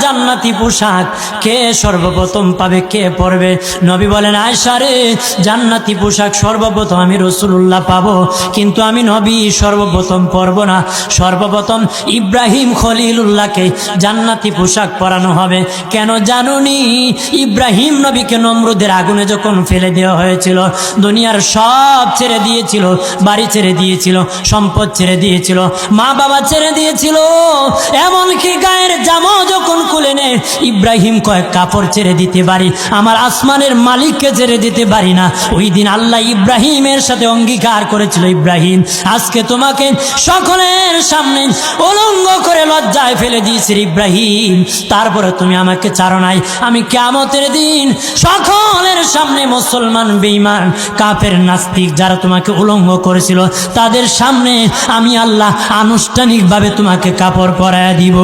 জান্নাতি পোশাক কে সর্বপ্রথম পাবে, কে পরবে? নবী বলেন, আয়েশা রে, জান্নাতি পোশাক সর্বপ্রথম আমি রাসূলুল্লাহ পাবো, কিন্তু আমি নবী সর্বপ্রথম পরব না। সর্বপ্রথম ইব্রাহিম খলিলুল্লাহকে জান্নাতি পোশাক পরানো হবে। কেন জানুনি? ইব্রাহিম নবীকে নমরুদের আগুনে যখন ফেলে দেওয়া হয়েছিল, দুনিয়ার সব ছেড়ে দিয়েছিল, বাড়ি ছেড়ে দিয়েছিল, সম্পদ ছেড়ে দিয়েছিল, মা বাবা ছেড়ে দিয়েছিল, এমনকি গায়ের জামা যখন খুলে নেয়, ইব্রাহিম কয়েক কাপড় ছেড়ে দিতে পারি, আমার আসমানের মালিককে ছেড়ে দিতে পারি না। ওই দিন আল্লাহ ইব্রাহিমের সাথে অঙ্গীকার করেছিল, ইব্রাহিম আজকে তোমাকে সকলের সামনে উলঙ্গ করে লজ্জায় ফেলে দিয়েছি ইব্রাহিম, তারপরে তুমি আমাকে ছাড়ো নাই। আমি কিয়ামতের দিন সকলের সামনে মুসলমান, বেঈমান, কাফের, নাস্তিক যারা তোমাকে উলঙ্গ করেছিল, তাদের সামনে আমি আল্লাহ আনুষ্ঠানিকভাবে তোমাকে কাপড় পরায়া দিব।